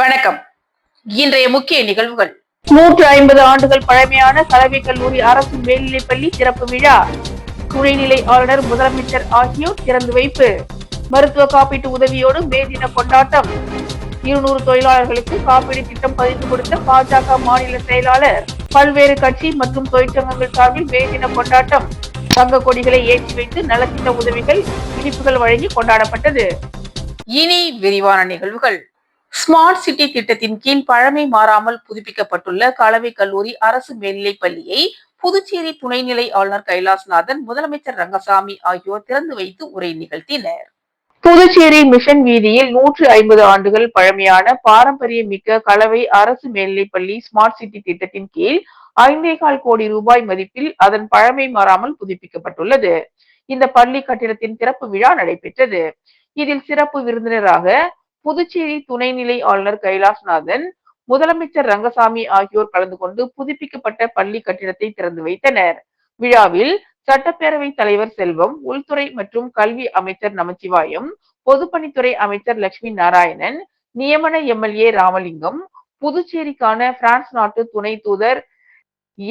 வணக்கம். இன்றைய முக்கிய நிகழ்வுகள். 150 ஆண்டுகள் பழமையான கலவை கல்லூரி அரசு மேல்நிலைப்பள்ளி திறப்பு விழா. துணைநிலை ஆளுநர், முதலமைச்சர் ஆகியோர் திறந்து வைப்பு. மருத்துவ காப்பீட்டு உதவியோடு மே தின கொண்டாட்டம். 200 தொழிலாளர்களுக்கு காப்பீடு திட்டம் பதிந்து கொடுத்த பாஜக மாநில செயலாளர். பல்வேறு கட்சி மற்றும் தொழிற்சங்கங்கள் சார்பில் மே தின கொண்டாட்டம். தங்க கொடிகளை ஏற்றி வைத்து நலத்திட்ட உதவிகள், இனிப்புகள் வழங்கி கொண்டாடப்பட்டது. இனி விரிவான நிகழ்வுகள். ஸ்மார்ட் சிட்டி திட்டத்தின் கீழ் பழமை மாறாமல் புதுப்பிக்கப்பட்டுள்ள கலவை கல்லூரி அரசு மேல்நிலைப் பள்ளியை புதுச்சேரி துணைநிலை ஆளுநர் கைலாசநாதன், முதலமைச்சர் ரங்கசாமி ஆகியோர் திறந்து வைத்து உரை நிகழ்த்தினர். புதுச்சேரி மிஷன் வீதியில் 150 ஆண்டுகள் பழமையான பாரம்பரிய மிக்க கலவை அரசு மேல்நிலைப் பள்ளி ஸ்மார்ட் சிட்டி திட்டத்தின் கீழ் 5.25 கோடி ரூபாய் மதிப்பில் அதன் பழமை மாறாமல் புதுப்பிக்கப்பட்டுள்ளது. இந்த பள்ளி கட்டிடத்தின் திறப்பு விழா நடைபெற்றது. இதில் சிறப்பு விருந்தினராக புதுச்சேரி துணைநிலை ஆளுநர் கைலாசநாதன், முதலமைச்சர் ரங்கசாமி ஆகியோர் கலந்து கொண்டு புதுப்பிக்கப்பட்ட பள்ளி கட்டிடத்தை திறந்து வைத்தனர். விழாவில் சட்டப்பேரவை தலைவர் செல்வம், உள்துறை மற்றும் கல்வி அமைச்சர் நமச்சிவாயம், பொதுப்பணித்துறை அமைச்சர் லட்சுமி நாராயணன், நியமன எம்எல்ஏ ராமலிங்கம், புதுச்சேரிக்கான பிரான்ஸ் நாட்டு துணை தூதர்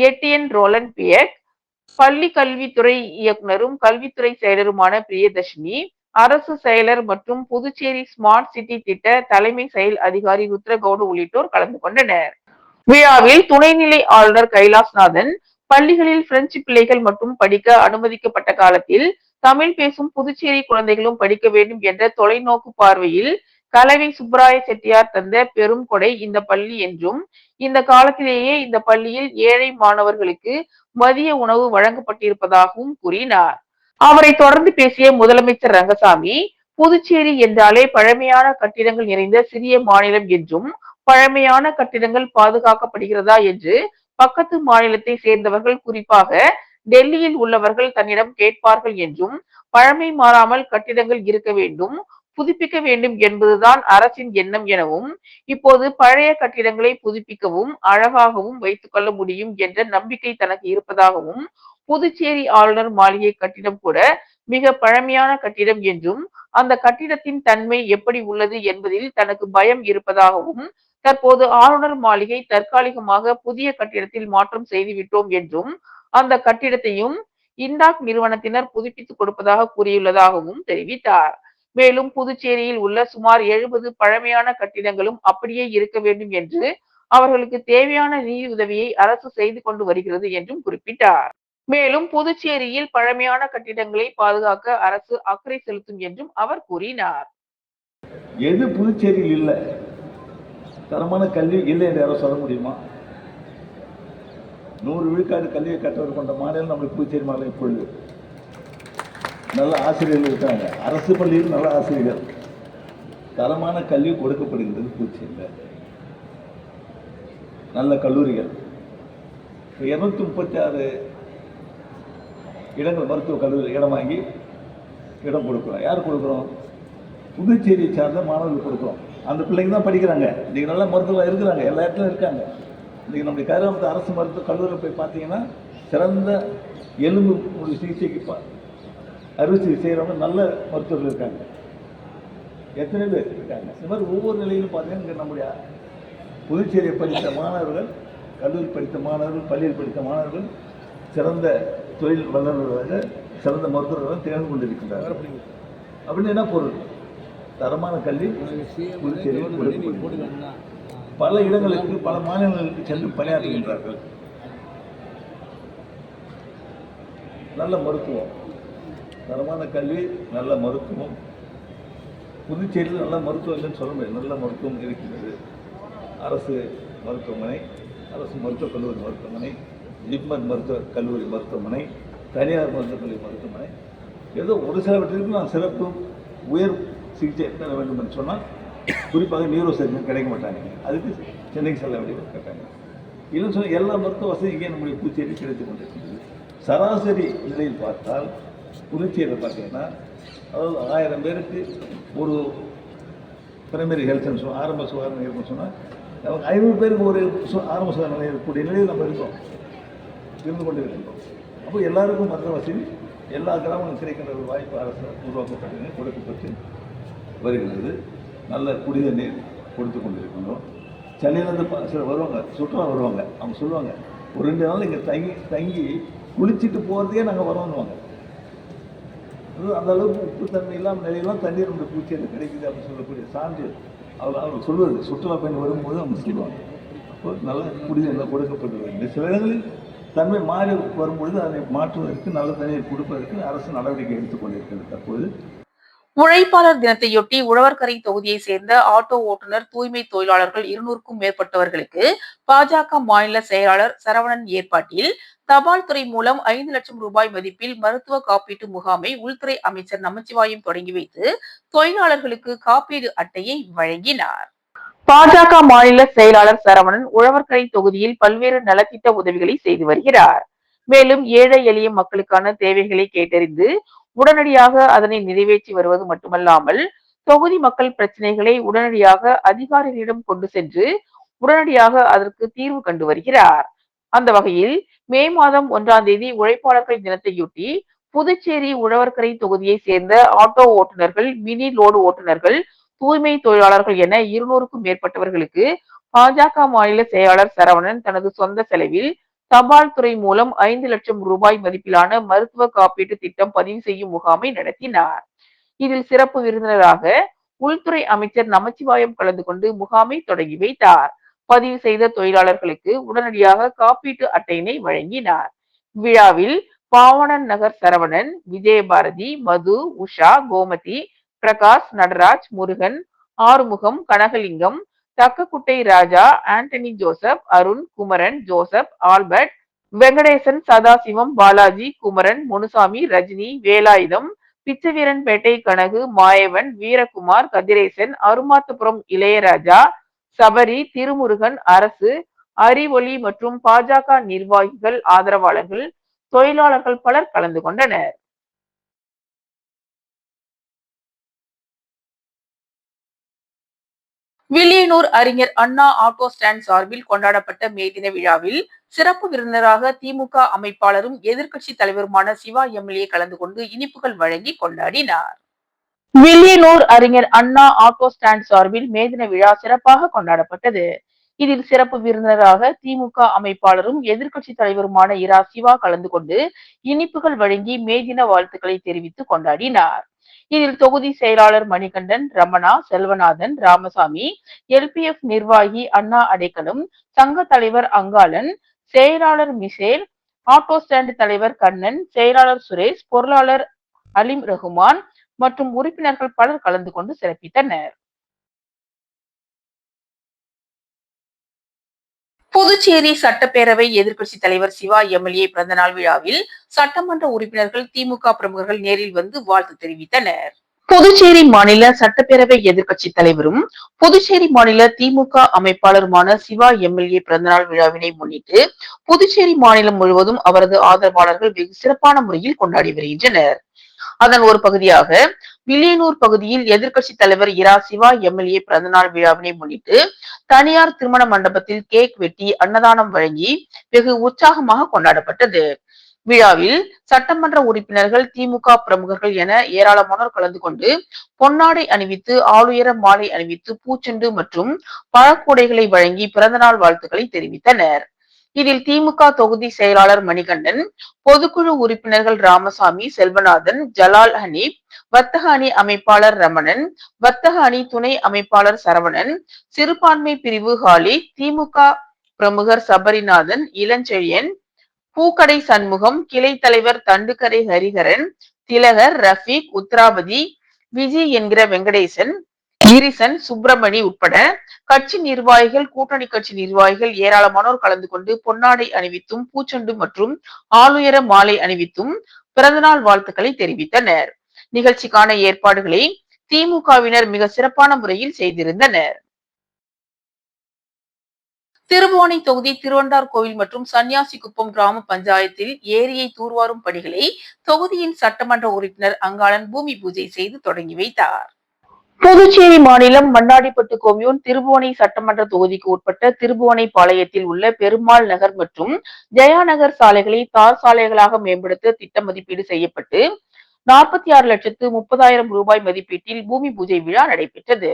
எட்டியன் ரோலன் பியக், பள்ளி கல்வித்துறை இயக்குனரும் கல்வித்துறை செயலருமான பிரியதர்ஷினி, அரசு செயலர் மற்றும் புதுச்சேரி ஸ்மார்ட் சிட்டி திட்ட தலைமை செயல் அதிகாரி ருத்ரகவுடு உள்ளிட்டோர் கலந்து கொண்டனர். விழாவில் துணைநிலை ஆளுநர் கைலாசநாதன், பள்ளிகளில் பிரெஞ்சு பிள்ளைகள் மட்டும் படிக்க அனுமதிக்கப்பட்ட காலத்தில் தமிழ் பேசும் புதுச்சேரி குழந்தைகளும் படிக்க வேண்டும் என்ற தொலைநோக்கு பார்வையில் கலவை சுப்பராய செட்டியார் தந்த பெரும் கொடை இந்த பள்ளி என்றும், இந்த காலத்திலேயே இந்த பள்ளியில் ஏழை மாணவர்களுக்கு மதிய உணவு வழங்கப்பட்டிருப்பதாகவும் கூறினார். அவரை தொடர்ந்து பேசிய முதலமைச்சர் ரங்கசாமி, புதுச்சேரி என்றாலே பழமையான கட்டிடங்கள் நிறைந்த சிறிய மாநிலம் என்றும், பழமையான கட்டிடங்கள் பாதுகாக்கப்படுகிறதா என்று பக்கத்து மாநிலத்தை சேர்ந்தவர்கள், குறிப்பாக டெல்லியில் உள்ளவர்கள் தன்னிடம் கேட்பார்கள் என்றும், பழமை மாறாமல் கட்டிடங்கள் இருக்க வேண்டும், புதுப்பிக்க வேண்டும் என்பதுதான் அரசின் எண்ணம் எனவும், இப்போது பழைய கட்டிடங்களை புதுப்பிக்கவும் அழகாகவும் வைத்துக் கொள்ள முடியும் என்ற நம்பிக்கை தனக்கு இருப்பதாகவும், புதுச்சேரி ஆளுநர் மாளிகை கட்டிடம் கூட மிக பழமையான கட்டிடம் என்றும், அந்த கட்டிடத்தின் தன்மை எப்படி உள்ளது என்பதில் தனக்கு பயம் இருப்பதாகவும், தற்போது ஆளுநர் மாளிகை தற்காலிகமாக புதிய கட்டிடத்தில் மாற்றம் செய்துவிட்டோம் என்றும், அந்த கட்டிடத்தையும் இண்டாக் நிறுவனத்தினர் புதுப்பித்துக் கொடுப்பதாக கூறியுள்ளதாகவும் தெரிவித்தார். மேலும் புதுச்சேரியில் உள்ள சுமார் 70 பழமையான கட்டிடங்களும் அப்படியே இருக்க வேண்டும் என்று, அவர்களுக்கு தேவையான நிதி உதவியை அரசு செய்து கொண்டு வருகிறது என்றும் குறிப்பிட்டார். மேலும் புதுச்சேரியில் பழமையான கட்டிடங்களை பாதுகாக்க அரசு அக்கறை செலுத்தும் என்றும் அவர் கூறினார். எது புதுச்சேரியில் இல்லை, தரமான கல்வி இல்லை என்று யாரும் சொல்ல முடியுமா? 100 விழுக்காடு கல்வியை கற்றவர் கொண்ட மாநிலம் நம்மளுக்கு புதுச்சேரி மாநிலம். இப்பொழுது நல்ல ஆசிரியர்கள் இருக்காங்க, அரசு பள்ளியில் நல்ல ஆசிரியர்கள், தரமான கல்வி கொடுக்கப்படுகிறது புதுச்சேரியில். நல்ல கல்லூரிகள் 236 இடங்கள் மருத்துவ கல்லூரி இடம் வாங்கி இடம் கொடுக்குறோம். யார் கொடுக்குறோம்? புதுச்சேரியை சார்ந்த மாணவர்கள் கொடுக்குறோம். அந்த பிள்ளைங்க தான் படிக்கிறாங்க. இன்றைக்கி நல்லா மருத்துவர்கள் இருக்கிறாங்க, எல்லா இடத்துலையும் இருக்காங்க. இன்றைக்கி நம்முடைய கதிராமத்து அரசு மருத்துவ கல்லூரியில் போய் பார்த்தீங்கன்னா சிறந்த எலும்பு சிகிச்சைக்கு அறுவை சிகிச்சை செய்கிறவங்க நல்ல மருத்துவர்கள் இருக்காங்க. எத்தனை பேர் இருக்காங்க? இந்த மாதிரி ஒவ்வொரு நிலையிலும் பார்த்தீங்கன்னா இங்கே நம்முடைய புதுச்சேரியை படித்த மாணவர்கள், கல்லூரி படித்த மாணவர்கள், பள்ளியில் படித்த மாணவர்கள் சிறந்த தொழில் வல்லுநர்களாக, சிறந்த மருத்துவர்களாக திகழ்ந்து கொண்டிருக்கின்றார்கள். அப்படின்னு என்ன பொருள்? தரமான கல்வி புதுச்சேரியில் கொடுக்கப்படுகிறது. பல இடங்களுக்கு, பல மாநிலங்களுக்கு சென்று பணியாற்றுகின்றார்கள். நல்ல மருத்துவம், தரமான கல்வி, நல்ல மருத்துவம். புதுச்சேரியில் நல்ல மருத்துவம் இல்லைன்னு சொல்ல முடியாது, நல்ல மருத்துவம் இருக்கிறது. அரசு மருத்துவமனை, அரசு மருத்துவக் கல்லூரி மருத்துவமனை, ஜிப்மர் மருத்துவக் கல்லூரி மருத்துவமனை, தனியார் மருத்துவக் கல்லூரி மருத்துவமனை, ஏதோ ஒரு சிலவற்றிற்கு நான் சிறப்பு உயர் சிகிச்சை பெற வேண்டும் என்று சொன்னால், குறிப்பாக நியூரோ சர்ஜன் கிடைக்க மாட்டாங்க, அதுக்கு சென்னைக்கு செல்ல வேண்டிய கேட்டாங்க. இல்லைன்னு சொன்னால் எல்லா மருத்துவ வசதி இங்கே நம்முடைய புதுச்சேரி கிடைத்துக் கொண்டிருக்கிறது. சராசரி நிலையில் பார்த்தால் புதுச்சேரியில் பார்த்தீங்கன்னா, அதாவது 1000 பேருக்கு ஒரு பிரைமரி ஹெல்த்னு சொன்னால், ஆரம்ப சுகாதார நிலையம்னு சொன்னால், நமக்கு 500 பேருக்கு ஒரு ஆரம்ப சுகாதார நிலையம் இருக்கக்கூடிய நிலையில் நம்ம இருக்கோம், இருந்து கொண்டு இருக்கின்றோம். அப்போ எல்லாருக்கும் மருத்துவ வசதி எல்லா கிராமங்களும் கிடைக்கின்ற ஒரு வாய்ப்பு அரசு உருவாக்கப்பட்டு கொடுக்கப்பட்டு வருகிறது. நல்ல குடித நீர் கொடுத்து கொண்டிருக்கணும். சென்னையிலேருந்து சிலர் வருவாங்க, சுற்றுலா வருவாங்க. அவங்க சொல்லுவாங்க, ஒரு 2 நாள் இங்கே தங்கி குளிச்சுட்டு போகிறதே நாங்கள் வரோன்னுவாங்க. அந்த அளவுக்கு உப்பு தன்மை இல்லாமல் நிலையெல்லாம் தண்ணீர் இந்த பூச்சியில் கிடைக்குது அப்படின்னு சொல்லக்கூடிய சான்று அவங்க சொல்வது. சுற்றுலா பயணி வரும்போது அவங்க சொல்லுவாங்க. அப்போ நல்ல குடிநீர் கொடுக்கப்பட்டு சில இடங்களில் தன்மை மாறி வரும்பொழுது அதை மாற்றுவதற்கு நல்ல தண்ணீர் கொடுப்பதற்கு அரசு நடவடிக்கை எடுத்துக்கொண்டிருக்கிறது. தற்போது உழைப்பாளர் தினத்தையொட்டி உழவர்கரை தொகுதியை சேர்ந்த ஆட்டோ ஓட்டுநர் தூய்மை தொழிலாளர்கள் 200க்கும் மேற்பட்டவர்களுக்கு பாஜக மாநில செயலாளர் சரவணன் ஏற்பாட்டில் தபால் துறை மூலம் 5 லட்சம் ரூபாய் மதிப்பில் மருத்துவ காப்பீட்டு முகாமை உள்துறை அமைச்சர் நமச்சிவாயம் தொடங்கி வைத்து தொழிலாளர்களுக்கு காப்பீடு அட்டையை வழங்கினார். பாஜக மாநில செயலாளர் சரவணன் உழவர்கரை தொகுதியில் பல்வேறு நலத்திட்ட உதவிகளை செய்து வருகிறார். மேலும் ஏழை எளிய மக்களுக்கான தேவைகளை கேட்டறிந்து உடனடியாக அதனை நிறைவேற்றி வருவது மட்டுமல்லாமல் தொகுதி மக்கள் பிரச்சனைகளை உடனடியாக அதிகாரிகளிடம் கொண்டு சென்று உடனடியாக அதற்கு தீர்வு கண்டு வருகிறார். அந்த வகையில் மே மாதம் 1ஆம் தேதி உழைப்பாளர்கள் தினத்தையொட்டி புதுச்சேரி உழவர்கரை தொகுதியை சேர்ந்த ஆட்டோ ஓட்டுநர்கள், மினி லோடு ஓட்டுநர்கள், தூய்மை தொழிலாளர்கள் என 200க்கும் மேற்பட்டவர்களுக்கு பாஜக மாநில செயலாளர் சரவணன் தனது சொந்த செலவில் தபால் துறை மூலம் 5 லட்சம் ரூபாய் மதிப்பிலான மருத்துவ காப்பீட்டு திட்டம் பதிவு செய்யும் முகாமை நடத்தினார். இதில் சிறப்பு விருந்தினராக உள்துறை அமைச்சர் நமச்சிவாயம் கலந்து கொண்டு முகாமை தொடங்கி வைத்தார். பதிவு செய்த தொழிலாளர்களுக்கு உடனடியாக காப்பீட்டு அட்டையினை வழங்கினார். விழாவில் Pavanan Nagar Saravanan, Vijayabharathi, Madhu, Usha, Gomathi, Prakash, Nataraj, Murugan, Arumugam, Kanagalingam, Thakkakuttai Raja, Antony Joseph, Arun, Kumaran, Joseph, Albert, Venkatesan, Sadasivam, Balaji, Kumaran, Munusamy, Rajini, Velayudham, Pichaveeranpettai Kanagu, Mayavan, Veerakumar, Kathiresan, Arumathapuram Ilayaraja, Sabari, Thirumurugan, Arasu, Arivoli மற்றும் பாஜக நிர்வாகிகள், ஆதரவாளர்கள், தொழிலாளர்கள் பலர் கலந்து கொண்டனர். வில்லியனூர் அறிஞர் அண்ணா ஆட்டோ ஸ்டாண்ட் சார்பில் கொண்டாடப்பட்ட மே தின விழாவில் சிறப்பு விருந்தினராக திமுக அமைப்பாளரும் எதிர்க்கட்சி தலைவருமான சிவா எம்எல்ஏ கலந்து கொண்டு இனிப்புகள் வழங்கி கொண்டாடினார். வில்லியனூர் அறிஞர் அண்ணா ஆட்டோ ஸ்டாண்ட் சார்பில் மே தின விழா சிறப்பாக கொண்டாடப்பட்டது. இதில் சிறப்பு விருந்தினராக திமுக அமைப்பாளரும் எதிர்க்கட்சி தலைவருமான இரா சிவா கலந்து கொண்டு இனிப்புகள் வழங்கி மே தின வாழ்த்துக்களை தெரிவித்து கொண்டாடினார். இதில் தொகுதி செயலாளர் மணிகண்டன், ரமணா, செல்வநாதன், ராமசாமி, எல்பிஎஃப் நிர்வாகி அண்ணா அடைக்கலம், சங்க தலைவர் அங்காளன், செயலாளர் மிசேல், ஆட்டோ ஸ்டாண்ட் தலைவர் கண்ணன், செயலாளர் சுரேஷ், பொருளாளர் அலிம் ரகுமான் மற்றும் உறுப்பினர்கள் பலர் கலந்து கொண்டு சிறப்பித்தனர். புதுச்சேரி சட்டப்பேரவை எதிர்க்கட்சி தலைவர் சிவா எம்எல்ஏ பிறந்தநாள் விழாவில் சட்டமன்ற உறுப்பினர்கள், திமுக பிரமுகர்கள் நேரில் வந்து வாழ்த்து தெரிவித்தனர். புதுச்சேரி மாநில சட்டப்பேரவை எதிர்க்கட்சி தலைவரும் புதுச்சேரி மாநில திமுக அமைப்பாளருமான சிவா எம்எல்ஏ பிறந்தநாள் விழாவினை முன்னிட்டு புதுச்சேரி மாநிலம் முழுவதும் அவரது ஆதரவாளர்கள் வெகு சிறப்பான முறையில் கொண்டாடி வருகின்றனர். அதன் ஒரு பகுதியாக வில்லியனூர் பகுதியில் எதிர்க்கட்சி தலைவர் இரா சிவா எம்எல்ஏ பிறந்தநாள் விழாவினை முன்னிட்டு தனியார் திருமண மண்டபத்தில் கேக் வெட்டி அன்னதானம் வழங்கி வெகு உற்சாகமாக கொண்டாடப்பட்டது. விழாவில் சட்டமன்ற உறுப்பினர்கள், திமுக பிரமுகர்கள் என ஏராளமானோர் கலந்து கொண்டு பொன்னாடை அணிவித்து, ஆளுயர மாலை அணிவித்து, பூச்செண்டு மற்றும் பழக்கூடைகளை வழங்கி பிறந்தநாள் வாழ்த்துக்களை தெரிவித்தனர். இதில் திமுக தொகுதி செயலாளர் மணிகண்டன், பொதுக்குழு உறுப்பினர்கள் ராமசாமி, செல்வநாதன், ஜலால் ஹனீப், வர்த்தக அணி அமைப்பாளர் ரமணன், வர்த்தக அணி துணை அமைப்பாளர் சரவணன், சிறுபான்மை பிரிவு ஹாலிக், திமுக பிரமுகர் சபரிநாதன், இளஞ்செழியன், பூக்கடை சண்முகம், கிளை தலைவர் தண்டுக்கரை ஹரிஹரன், திலகர், ரஃபீக், உத்ராபதி, விஜி என்கிற வெங்கடேசன், கிரிசன், சுப்பிரமணி உட்பட கட்சி நிர்வாகிகள், கூட்டணி கட்சி நிர்வாகிகள் ஏராளமானோர் கலந்து கொண்டு பொன்னாடை அணிவித்தும், பூச்செண்டு மற்றும் ஆளுயர மாலை அணிவித்தும் பிறந்தநாள் வாழ்த்துக்களை தெரிவித்தனர். நிகழ்ச்சிக்கான ஏற்பாடுகளை திமுகவினர் மிக சிறப்பான முறையில் செய்திருந்தனர். திருபுவனை தொகுதி திருவண்டார் கோவில் மற்றும் சன்னியாசிக்குப்பம் கிராம பஞ்சாயத்தில் ஏரியை தூர்வாரும் பணிகளை தொகுதியின் சட்டமன்ற உறுப்பினர் அங்காளன் பூமி பூஜை செய்து தொடங்கி வைத்தார். புதுச்சேரி மாநிலம் மண்ணாடிப்பட்டு கொம்யூன் திருபுவனை சட்டமன்ற தொகுதிக்கு உட்பட்ட திருபுவனை பாளையத்தில் உள்ள பெருமாள் நகர் மற்றும் ஜெயா நகர் சாலைகளை தார் சாலைகளாக மேம்படுத்த திட்ட மதிப்பீடு செய்யப்பட்டு 46,30,00,000 ரூபாய் மதிப்பீட்டில் பூமி பூஜை விழா நடைபெற்றது.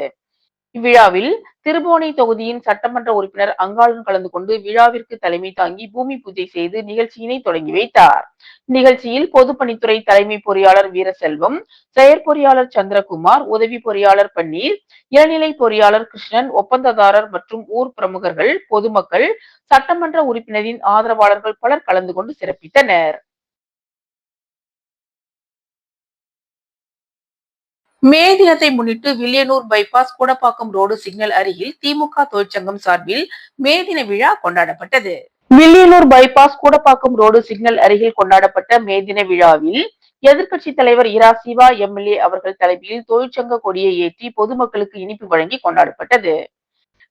இவ்விழாவில் திருபுவனை தொகுதியின் சட்டமன்ற உறுப்பினர் அங்காளன் கலந்து கொண்டு விழாவிற்கு தலைமை தாங்கி பூமி பூஜை செய்து நிகழ்ச்சியினை தொடங்கி வைத்தார். நிகழ்ச்சியில் பொதுப்பணித்துறை தலைமை பொறியாளர் வீரசெல்வம், செயற்பொறியாளர் சந்திரகுமார், உதவி பொறியாளர் பன்னீர், இளநிலை பொறியாளர் கிருஷ்ணன், ஒப்பந்ததாரர் மற்றும் ஊர் பிரமுகர்கள், பொதுமக்கள், சட்டமன்ற உறுப்பினரின் ஆதரவாளர்கள் பலர் கலந்து கொண்டு சிறப்பித்தனர். மே தினத்தை முன்னிட்டு Villianur bypass Koodapakkam road signal அருகில் திமுக தொழிற்சங்கம் சார்பில் மே தின விழா கொண்டாடப்பட்டது. Villianur bypass Koodapakkam road signal அருகில் கொண்டாடப்பட்ட மே தின விழாவில் எதிர்க்கட்சி தலைவர் இரா சிவா எம்எல்ஏ அவர்கள் தலைமையில் தொழிற்சங்க கொடியை ஏற்றி பொதுமக்களுக்கு இனிப்பு வழங்கி கொண்டாடப்பட்டது.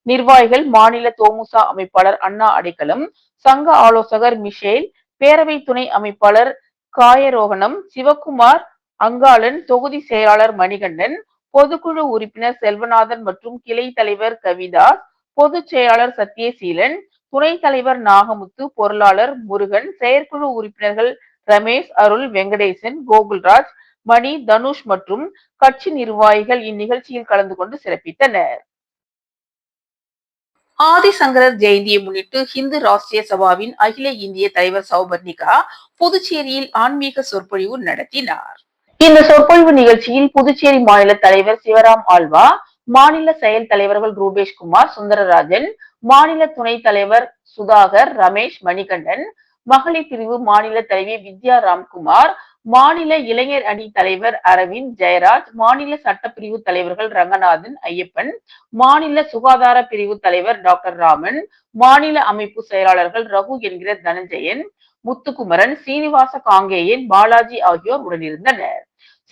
நிர்வாகிகள் மாநில தோமுச அமைப்பாளர் அண்ணா அடைக்கலம், சங்க ஆலோசகர் மிஷேல், பேரவை துணை அமைப்பாளர் காயரோகணம், சிவக்குமார், அங்காளன், தொகுதி செயலாளர் மணிகண்டன், பொதுக்குழு உறுப்பினர் செல்வநாதன் மற்றும் கிளை தலைவர் கவிதாஸ், பொதுச் செயலாளர் சத்யசீலன், துணைத் தலைவர் நாகமுத்து, பொருளாளர் முருகன், செயற்குழு உறுப்பினர்கள் ரமேஷ், அருள், வெங்கடேசன், கோகுல்ராஜ், மணி, தனுஷ் மற்றும் கட்சி நிர்வாகிகள் இந்நிகழ்ச்சியில் கலந்து கொண்டு சிறப்பித்தனர். ஆதிசங்கரர் ஜெயந்தியை முன்னிட்டு இந்து ராஷ்டிரிய சபாவின் அகில இந்திய தலைவர் சௌபர்ணிகா புதுச்சேரியில் ஆன்மீக சொற்பொழிவு நடத்தினார். இந்த சொற்பொழிவு நிகழ்ச்சியில் புதுச்சேரி மாநில தலைவர் சிவராம் ஆல்வா, மாநில செயல் தலைவர்கள் ரூபேஷ்குமார், சுந்தரராஜன், மாநில துணைத் தலைவர் சுதாகர், ரமேஷ், மணிகண்டன், மகளிர் பிரிவு மாநில தலைவி வித்யா ராம்குமார், மாநில இளைஞர் அணி தலைவர் அரவிந்த், ஜெயராஜ், மாநில சட்டப்பிரிவு தலைவர்கள் ரங்கநாதன், ஐயப்பன், மாநில சுகாதார பிரிவு தலைவர் டாக்டர் ராமன், மாநில அமைப்பு செயலாளர்கள் ரகு என்கிற தனஞ்சயன், முத்துக்குமரன், சீனிவாச காங்கேயன், பாலாஜி ஆகியோர் உடனிருந்தனர்.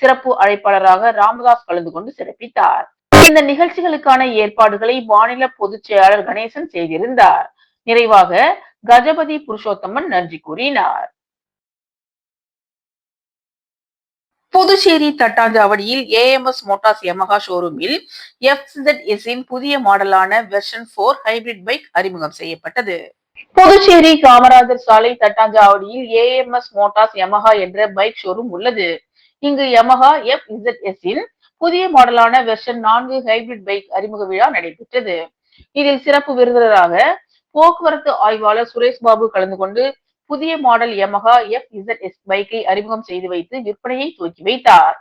சிறப்பு அழைப்பாளராக ராமதாஸ் கலந்து கொண்டு சிறப்பித்தார். இந்த நிகழ்ச்சிகளுக்கான ஏற்பாடுகளை மாநில பொதுச் செயலாளர் கணேசன் செய்திருந்தார். நிறைவாக கஜபதி புருஷோத்தமன் நன்றி கூறினார். புதுச்சேரி தட்டாஞ்சாவடியில் ஏஎம்எஸ் மோட்டார்ஸ் யமஹா ஷோரூமில் FZS இன் புதிய மாடலான வெர்ஷன் 4 ஹைபிரிட் பைக் அறிமுகம் செய்யப்பட்டது. புதுச்சேரி காமராஜர் சாலை தட்டாஞ்சாவடியில் ஏஎம்எஸ் மோட்டார்ஸ் யமஹா என்ற பைக் ஷோரூம் உள்ளது. இங்கு யமஹா FZS இன் புதிய மாடலான வெர்ஷன் 4 ஹைபிரிட் பைக் அறிமுக விழா நடைபெற்றது. இதில் சிறப்பு விருந்தினராக போக்குவரத்து ஆய்வாளர் சுரேஷ் பாபு கலந்து கொண்டு புதிய மாடல் யமஹா FZS பைக்கை அறிமுகம் செய்து வைத்து விற்பனையை துவக்கி வைத்தார்.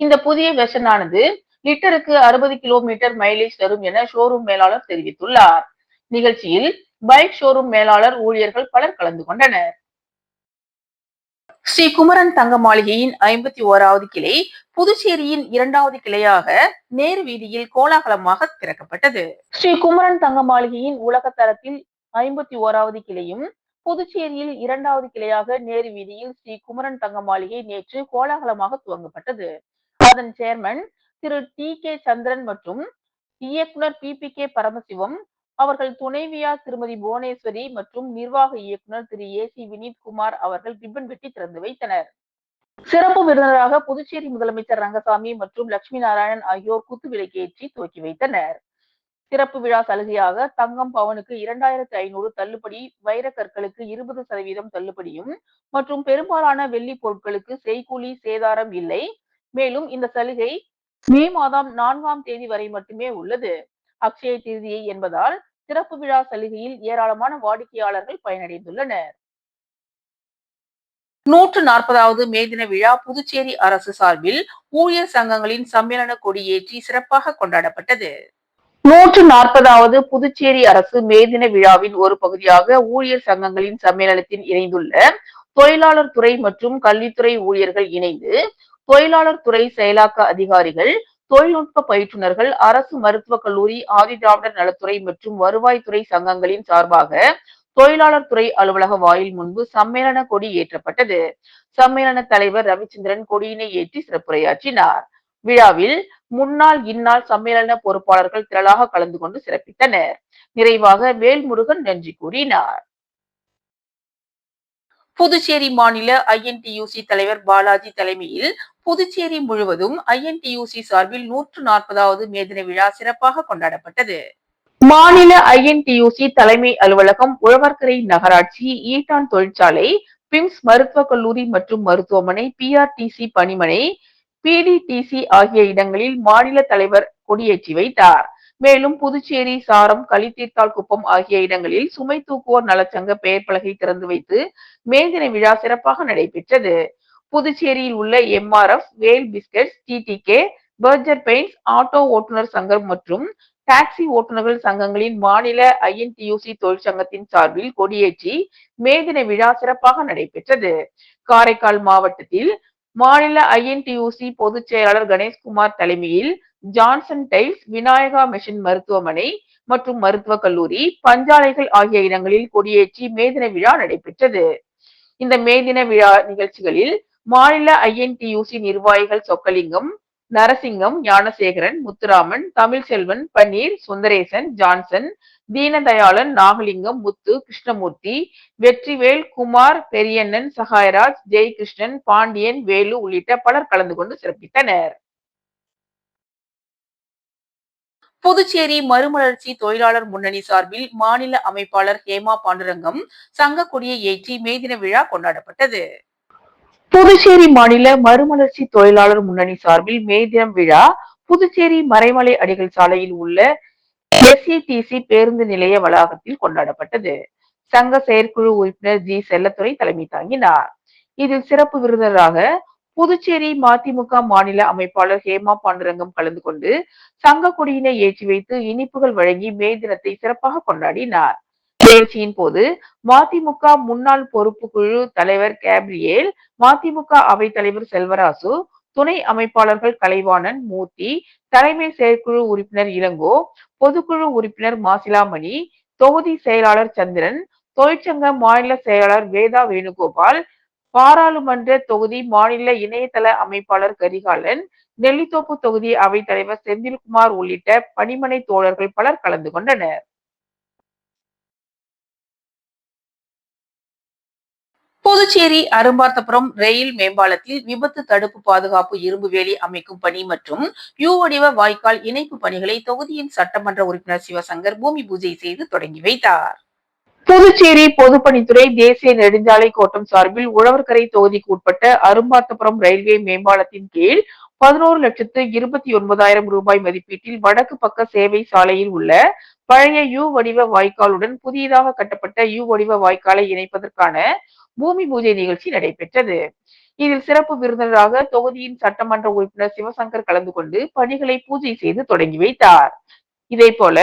இந்த புதிய வெர்ஷன் ஆனது லிட்டருக்கு 60 கிலோமீட்டர் மைலேஜ் தரும் என ஷோரூம் மேலாளர் தெரிவித்துள்ளார். நிகழ்ச்சியில் பைக் ஷோரூம் மேலாளர், ஊழியர்கள் பலர் கலந்து கொண்டனர். ஸ்ரீ குமரன் தங்க மாளிகையின் 51வது கிளை புதுச்சேரியின் 2வது கிளையாக நேரு வீதியில் கோலாகலமாக திறக்கப்பட்டது. ஸ்ரீ குமரன் தங்க மாளிகையின் உலக தரத்தில் 51வது கிளையும் புதுச்சேரியில் 2வது கிளையாக நேரு வீதியில் ஸ்ரீ குமரன் தங்க மாளிகை நேற்று கோலாகலமாக துவங்கப்பட்டது. அதன் சேர்மன் திரு TK சந்திரன் மற்றும் இயக்குனர் PPK பரமசிவம், அவர்கள் துணைவியார் திருமதி புவனேஸ்வரி மற்றும் நிர்வாக இயக்குனர் திரு AC வினீத் குமார் அவர்கள் ரிப்பன் வெட்டி திறந்து வைத்தனர். சிறப்பு விருந்தினராக புதுச்சேரி முதலமைச்சர் ரங்கசாமி மற்றும் லட்சுமி நாராயணன் ஆகியோர் குத்து விளக்கேற்றி துவக்கி வைத்தனர். சிறப்பு விழா சலுகையாக தங்கம் பவனுக்கு 2500 தள்ளுபடி, வைர கற்களுக்கு 20% தள்ளுபடியும் மற்றும் பெரும்பாலான வெள்ளி பொருட்களுக்கு செய்கூலி சேதாரம் இல்லை. மேலும் இந்த சலுகை மே மாதம் 4ஆம் தேதி வரை மட்டுமே உள்ளது. அக்ஷய திருதியை என்பதால் சிறப்பு விழா சலுகையில் ஏராளமான வாடிக்கையாளர்கள் பயனடைந்துள்ளனர். 140வது மே தின விழா புதுச்சேரி அரசு சார்பில் ஊழியர் சங்கங்களின் சம்மேளன கொடியேற்றி சிறப்பாக கொண்டாடப்பட்டது. 140வது புதுச்சேரி அரசு மே தின விழாவின் ஒரு பகுதியாக ஊழியர் சங்கங்களின் சம்மேளனத்தில் இணைந்துள்ள தொழிலாளர் துறை மற்றும் கல்வித்துறை ஊழியர்கள் இணைந்து தொழிலாளர் துறை செயலாக்க அதிகாரிகள், தொழில்நுட்ப பயிற்றுனர்கள், அரசு மருத்துவக் கல்லூரி, ஆதிதிராவிடர் நலத்துறை மற்றும் வருவாய்த்துறை சங்கங்களின் சார்பாக தொழிலாளர் துறை அலுவலக வாயில் முன்பு சம்மேளன கொடி ஏற்றப்பட்டது. சம்மேளன தலைவர் ரவிச்சந்திரன் கொடியினை ஏற்றி சிறப்புரையாற்றினார். விழாவில் முன்னாள் இந்நாள் சம்மேளன பொறுப்பாளர்கள் திரளாக கலந்து கொண்டு சிறப்பித்தனர். நிறைவாக வேல்முருகன் நன்றி கூறினார். புதுச்சேரி மாநில INTUC தலைவர் பாலாஜி தலைமையில் புதுச்சேரி முழுவதும் INTUC சார்பில் 140வது மே தின விழா சிறப்பாக கொண்டாடப்பட்டது. மாநில INTUC தலைமை அலுவலகம், உழவர்கரை நகராட்சி, ஈட்டான் தொழிற்சாலை, பிம்ஸ் மருத்துவக் கல்லூரி மற்றும் மருத்துவமனை, PRTC பணிமனை, PDTC ஆகிய இடங்களில் மாநில தலைவர் கொடியேற்றி வைத்தார். மேலும் புதுச்சேரி சாரம், களித்தீர்த்தால் குப்பம் ஆகிய இடங்களில் சுமை தூக்குவோர் நலச்சங்க பெயர் பலகை திறந்து வைத்து மே தின விழா சிறப்பாக நடைபெற்றது. புதுச்சேரியில் உள்ள MRF, Vel biscuits, TTK, Berger paints, auto ஓட்டுநர் சங்கம் மற்றும் டாக்ஸி ஓட்டுநர்கள் சங்கங்களின் மாநில ஐஎன்டியூசி தொழிற்சங்கத்தின் சார்பில் கொடியேற்றி மே தின விழா சிறப்பாக நடைபெற்றது. காரைக்கால் மாவட்டத்தில் மாநில ஐஎன்டியூசி பொதுச் செயலாளர் கணேஷ்குமார் தலைமையில் ஜான்சன் டைல்ஸ், விநாயகா மிஷன் மருத்துவமனை மற்றும் மருத்துவக் கல்லூரி, பஞ்சாலைகள் ஆகிய இடங்களில் கொடியேற்றி மே தின விழா நடைபெற்றது. இந்த மே தின விழா நிகழ்ச்சிகளில் மாநில ஐஎன்டியூசி நிர்வாகிகள் சொக்கலிங்கம், நரசிங்கம், ஞானசேகரன், முத்துராமன், தமிழ்செல்வன், பன்னீர், சுந்தரேசன், ஜான்சன், தீனதயாளன், நாகலிங்கம், முத்து, கிருஷ்ணமூர்த்தி, வெற்றிவேல், குமார், பெரியண்ணன், சகாயராஜ், ஜெயகிருஷ்ணன், பாண்டியன், வேலு உள்ளிட்ட பலர் கலந்து கொண்டு சிறப்பித்தனர். புதுச்சேரி மறுமலர்ச்சி தொழிலாளர் முன்னணி சார்பில் மாநில அமைப்பாளர் ஹேமா பாண்டுரங்கம் சங்க கொடியை ஏற்றி மே தின விழா கொண்டாடப்பட்டது. புதுச்சேரி மாநில மறுமலர்ச்சி தொழிலாளர் முன்னணி சார்பில் மே தினம் விழா புதுச்சேரி மறைமலை அடிகள் சாலையில் உள்ள எஸ்இடிசி பேருந்து நிலைய வளாகத்தில் கொண்டாடப்பட்டது. சங்க செயற்குழு உறுப்பினர் ஜி செல்லத்துறை தலைமை தாங்கினார். இதில் சிறப்பு விருந்தினராக புதுச்சேரி மதிமுக மாநில அமைப்பாளர் ஹேமா பாண்டுரங்கம் கலந்து கொண்டு சங்க கொடியினை ஏற்றி வைத்து இனிப்புகள் வழங்கி மே தினத்தை சிறப்பாக கொண்டாடினார். நிகழ்ச்சியின் போது மதிமுக முன்னாள் பொறுப்பு குழு தலைவர் கேப்ரியேல், மதிமுக அவைத் தலைவர் செல்வராசு, துணை அமைப்பாளர்கள் கலைவாணன், மூர்த்தி, தலைமை செயற்குழு உறுப்பினர் இளங்கோ, பொதுக்குழு உறுப்பினர் மாசிலாமணி, தொகுதி செயலாளர் சந்திரன், தொழிற்சங்க மாநில செயலாளர் வேதா வேணுகோபால், பாராளுமன்ற தொகுதி மாநில இணையதள அமைப்பாளர் கரிகாலன், நெல்லித்தோப்பு தொகுதி அவைத் தலைவர் செந்தில்குமார் உள்ளிட்ட பணிமனை தோழர்கள் பலர் கலந்து கொண்டனர். புதுச்சேரி அரும்பார்த்தபுரம் ரயில் மேம்பாலத்தில் விபத்து தடுப்பு பாதுகாப்பு இரும்பு வேலி அமைக்கும் பணி மற்றும் யூ வடிவ வாய்க்கால் இணைப்பு பணிகளை தொகுதியின் சட்டமன்ற உறுப்பினர் சிவசங்கர் பூமி பூஜை செய்து தொடங்கி வைத்தார். புதுச்சேரி பொதுப்பணித்துறை தேசிய நெடுஞ்சாலை கோட்டம் சார்பில் உழவர்கரை தொகுதிக்கு உட்பட்ட அரும்பார்த்தபுரம் ரயில்வே மேம்பாலத்தின் கீழ் 11,29,000 ரூபாய் மதிப்பீட்டில் வடக்கு பக்க சேவை சாலையில் உள்ள பழைய யூ வடிவ வாய்க்காலுடன் புதியதாக கட்டப்பட்ட யூ வடிவ வாய்க்காலை இணைப்பதற்கான பூமி பூஜை நிகழ்ச்சி நடைபெற்றது. இதில் சிறப்பு விருந்தினராக தொகுதியின் சட்டமன்ற உறுப்பினர் சிவசங்கர் கலந்து கொண்டு பணிகளை பூஜை செய்து தொடங்கி வைத்தார். இதேபோல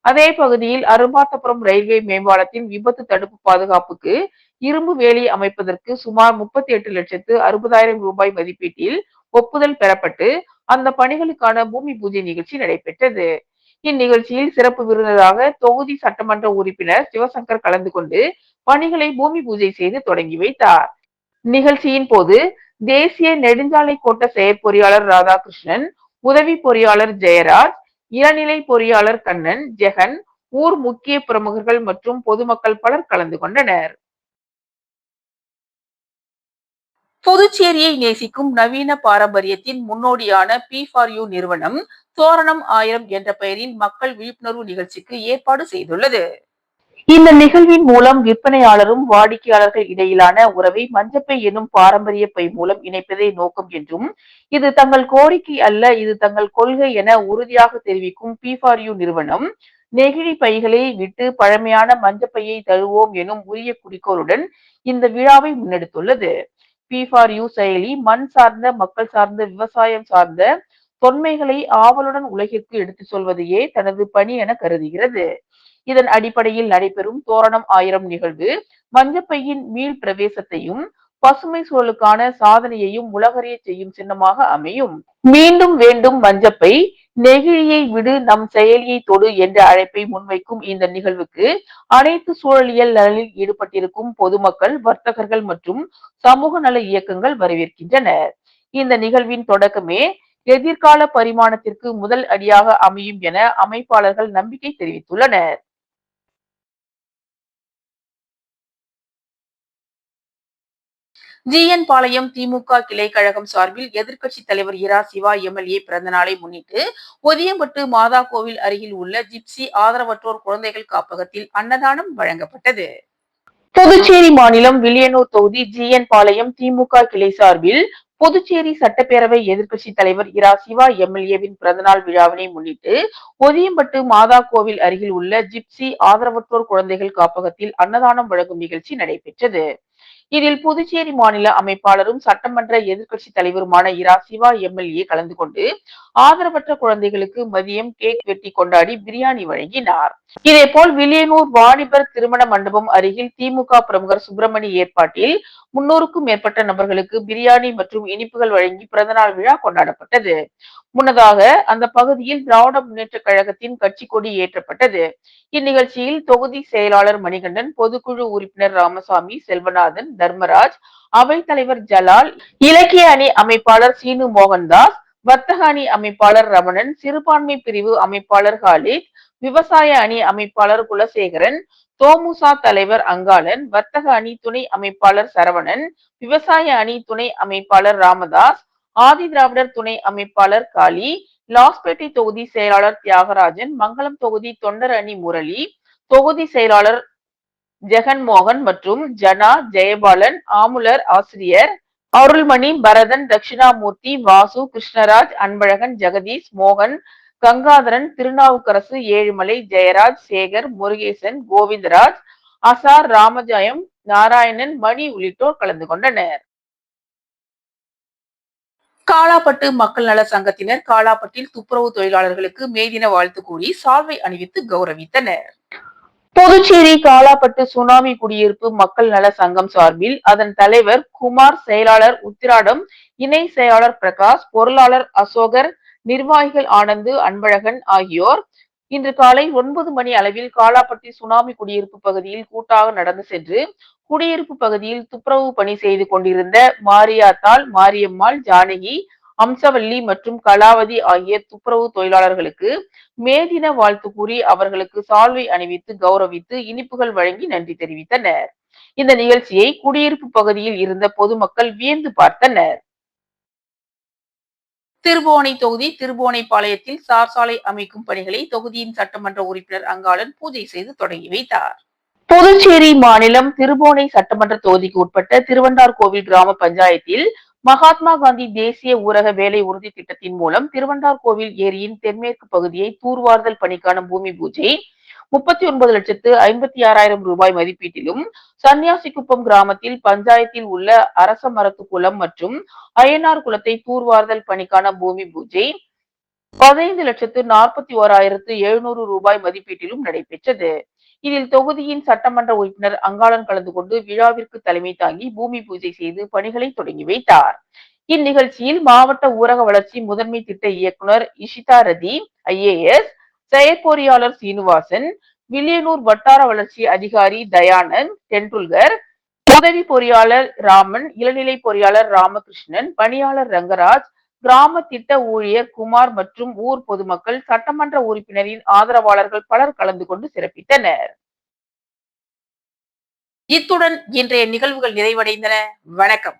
அதே பகுதியில் அரும்பார்த்தபுரம் ரயில்வே மேம்பாலத்தின் விபத்து தடுப்பு பாதுகாப்புக்கு இரும்பு வேலி அமைப்பதற்கு சுமார் 38,60,000 ரூபாய் மதிப்பீட்டில் ஒப்புதல் பெறப்பட்டு அந்த பணிகளுக்கான பூமி பூஜை நிகழ்ச்சி நடைபெற்றது. இந்நிகழ்ச்சியில் சிறப்பு விருந்தினராக தொகுதி சட்டமன்ற உறுப்பினர் சிவசங்கர் கலந்து கொண்டு பணிகளை பூமி பூஜை செய்து தொடங்கி வைத்தார். நிகழ்ச்சியின் போது தேசிய நெடுஞ்சாலை கோட்ட செயற்பொறியாளர் ராதாகிருஷ்ணன், உதவி பொறியாளர் ஜெயராஜ், இளநிலை பொறியாளர் கண்ணன், ஜெகன், ஊர் முக்கிய பிரமுகர்கள் மற்றும் பொதுமக்கள் பலர் கலந்து கொண்டனர். புதுச்சேரியை நேசிக்கும் நவீன பாரம்பரியத்தின் முன்னோடியான P4U நிறுவனம் தோரணம் 1000 என்ற பெயரில் மக்கள் விழிப்புணர்வு நிகழ்ச்சிக்கு ஏற்பாடு செய்துள்ளது. இந்த நிகழ்வின் மூலம் விற்பனையாளரும் வாடிக்கையாளர்கள் இடையிலான உறவை மஞ்சப்பை எனும் பாரம்பரிய பை மூலம் இணைப்பதே நோக்கம் என்றும், இது தங்கள் கோரிக்கை அல்ல, இது தங்கள் கொள்கை என உறுதியாக தெரிவிக்கும் P4U நிறுவனம் நெகிழி பைகளை விட்டு பழமையான மஞ்சப்பையை தழுவோம் எனும் உரிய குறிக்கோளுடன் இந்த விழாவை முன்னெடுத்துள்ளது. P4U செயலி மண் சார்ந்த, மக்கள் சார்ந்த, விவசாயம் சார்ந்த தொன்மைகளை ஆவலுடன் உலகிற்கு எடுத்துச் சொல்வதையே தனது பணி என கருதுகிறது. இதன் அடிப்படையில் நடைபெறும் தோரணம் 1000 நிகழ்வு மஞ்சப்பையின் மீள் பிரவேசத்தையும் பசுமை சூழலுக்கான சாதனையையும் உலகறிய செய்யும் சின்னமாக அமையும். மீண்டும் வேண்டும் மஞ்சப்பை, நெகிழியை விடு, நம் செயலியை தொடு என்ற அழைப்பை முன்வைக்கும் இந்த நிகழ்வுக்கு அனைத்து சூழலியல் நலனில் ஈடுபட்டிருக்கும் பொதுமக்கள், வர்த்தகர்கள் மற்றும் சமூக நல இயக்கங்கள் வரவேற்கின்றனர். இந்த நிகழ்வின் தொடக்கமே எதிர்கால பரிமாணத்திற்கு முதல் அடியாக அமையும் என அமைப்பாளர்கள் நம்பிக்கை தெரிவித்துள்ளனர். ஜிஎன் பாளையம் திமுக கிளை கழகம் சார்பில் எதிர்க்கட்சி தலைவர் இரா சிவா எம்எல்ஏ பிறந்த நாளை முன்னிட்டு ஒதியம்பட்டு மாதா கோவில் அருகில் உள்ள ஜிப்சி ஆதரவற்றோர் குழந்தைகள் காப்பகத்தில் அன்னதானம் வழங்கப்பட்டது. புதுச்சேரி மாநிலம் வில்லியனூர் தொகுதி ஜிஎன் பாளையம் திமுக கிளை சார்பில் புதுச்சேரி சட்டப்பேரவை எதிர்க்கட்சி தலைவர் இரா சிவா எம்எல்ஏவின் பிறந்தநாள் விழாவினை முன்னிட்டு ஒதியம்பட்டு மாதா கோவில் அருகில் உள்ள ஜிப்சி ஆதரவற்றோர் குழந்தைகள் காப்பகத்தில் அன்னதானம் வழங்கும் நிகழ்ச்சி நடைபெற்றது. இதில் புதுச்சேரி மாநில அமைப்பாளரும் சட்டமன்ற எதிர்க்கட்சி தலைவருமான இரா சிவா எம்எல்ஏ கலந்து கொண்டு ஆதரவற்ற குழந்தைகளுக்கு மதியம் கேக் வெட்டி கொண்டாடி பிரியாணி வழங்கினார். இதேபோல் வில்லியனூர் வாலிபர் திருமண மண்டபம் அருகில் திமுக பிரமுகர் சுப்பிரமணி ஏற்பாட்டில் 300க்கும் மேற்பட்ட நபர்களுக்கு பிரியாணி மற்றும் இனிப்புகள் வழங்கி பிறந்தநாள் விழா கொண்டாடப்பட்டது. முன்னதாக அந்த பகுதியில் திராவிட முன்னேற்ற கழகத்தின் கட்சி கொடி ஏற்றப்பட்டது. இந்நிகழ்ச்சியில் தொகுதி செயலாளர் மணிகண்டன், பொதுக்குழு உறுப்பினர் ராமசாமி, செல்வநாதன், தர்மராஜ், அவைத்தலைவர் ஜலால், இலக்கிய அணி அமைப்பாளர் சீனு மோகன்தாஸ், வர்த்தக அணி அமைப்பாளர் ரமணன், சிறுபான்மை பிரிவு அமைப்பாளர் காலித், விவசாய அணி அமைப்பாளர் குலசேகரன், தோமுசா தலைவர் அங்காளன், வர்த்தக அணி துணை அமைப்பாளர் சரவணன், விவசாய அணி துணை அமைப்பாளர் ராமதாஸ், ஆதி திராவிடர் துணை அமைப்பாளர் காளி, லாஸ்பேட்டை தொகுதி செயலாளர் தியாகராஜன், மங்களம் தொகுதி தொண்டர் அணி முரளி, தொகுதி செயலாளர் ஜெகன்மோகன் மற்றும் ஜனா, ஜெயபாலன், ஆமுலர் ஆசிரியர் அருள்மணி, பரதன், தட்சிணாமூர்த்தி, வாசு, கிருஷ்ணராஜ், அன்பழகன், ஜெகதீஷ், மோகன், கங்காதரன், திருநாவுக்கரசு, ஏழுமலை, ஜெயராஜ், சேகர், முருகேசன், கோவிந்தராஜ், அசார், ராமஜெயம், நாராயணன், மணி உள்ளிட்டோர் கலந்து கொண்டனர். காலாப்பட்டு மக்கள் நல சங்கத்தினர் காலாப்பட்டில் துப்புரவு தொழிலாளர்களுக்கு மே தின வாழ்த்து கூறி சால்வை அணிவித்து கௌரவித்தனர். புதுச்சேரி காலாப்பட்டு சுனாமி குடியிருப்பு மக்கள் நல சங்கம் சார்பில் அதன் தலைவர் குமார், செயலாளர் உத்திராடம், இணை செயலாளர் பிரகாஷ், பொருளாளர் அசோகர், நிர்வாகிகள் ஆனந்து, அன்பழகன் ஆகியோர் இன்று காலை 9 மணி அளவில் காலாப்பட்டி சுனாமி குடியிருப்பு பகுதியில் கூட்டாக நடந்து சென்று குடியிருப்பு பகுதியில் துப்புரவு பணி செய்து கொண்டிருந்த மாரியாத்தாள், மாரியம்மாள், ஜானகி, அம்சவல்லி மற்றும் கலாவதி ஆகிய துப்புரவு தொழிலாளர்களுக்கு மே தின வாழ்த்து கூறி அவர்களுக்கு சால்வை அணிவித்து கௌரவித்து இனிப்புகள் வழங்கி நன்றி தெரிவித்தனர். இந்த நிகழ்ச்சியை குடியிருப்பு பகுதியில் இருந்த பொதுமக்கள் வியந்து பார்த்தனர். திருபுவனை தொகுதி திருபுவனைப்பாளையத்தில் சார் சாலை அமைக்கும் பணிகளை தொகுதியின் சட்டமன்ற உறுப்பினர் அங்காளன் பூஜை செய்து தொடங்கி வைத்தார். புதுச்சேரி மாநிலம் திருபுவனை சட்டமன்ற தொகுதிக்கு உட்பட்ட திருவண்டார்கோவில் கிராம பஞ்சாயத்தில் மகாத்மா காந்தி தேசிய ஊரக வேலை உறுதி திட்டத்தின் மூலம் திருவண்டார்கோவில் ஏரியின் தென்மேற்கு பகுதியை தூர்வார்தல் பணிக்கான பூமி பூஜை 39,56,000 ரூபாய் மதிப்பீட்டிலும், சன்னியாசிக்குப்பம் கிராமத்தில் பஞ்சாயத்தில் உள்ள அரச மரத்து குளம் மற்றும் அய்யனார் குளத்தை தூர்வார்தல் பணிக்கான பூமி பூஜை 15,41,700 ரூபாய் மதிப்பீட்டிலும் நடைபெற்றது. இதில் தொகுதியின் சட்டமன்ற உறுப்பினர் அங்காளன் கலந்து கொண்டு விழாவிற்கு தலைமை தாங்கி பூமி பூஜை செய்து பணிகளை தொடங்கி வைத்தார். இந்நிகழ்ச்சியில் மாவட்ட ஊரக வளர்ச்சி முதன்மை திட்ட இயக்குனர் இஷிதா ரதி IAS, செயற்பொறியாளர் சீனிவாசன், வில்லியனூர் வட்டார வளர்ச்சி அதிகாரி தயானந்த் டெண்டுல்கர், உதவி பொறியாளர் ராமன், இளநிலை பொறியாளர் ராமகிருஷ்ணன், பணியாளர் ரங்கராஜ், கிராம திட்ட ஊழியர் குமார் மற்றும் ஊர் பொதுமக்கள், சட்டமன்ற உறுப்பினரின் ஆதரவாளர்கள் பலர் கலந்து கொண்டு சிறப்பித்தனர். இத்துடன் இன்றைய நிகழ்வுகள் நிறைவடைந்தன. வணக்கம்.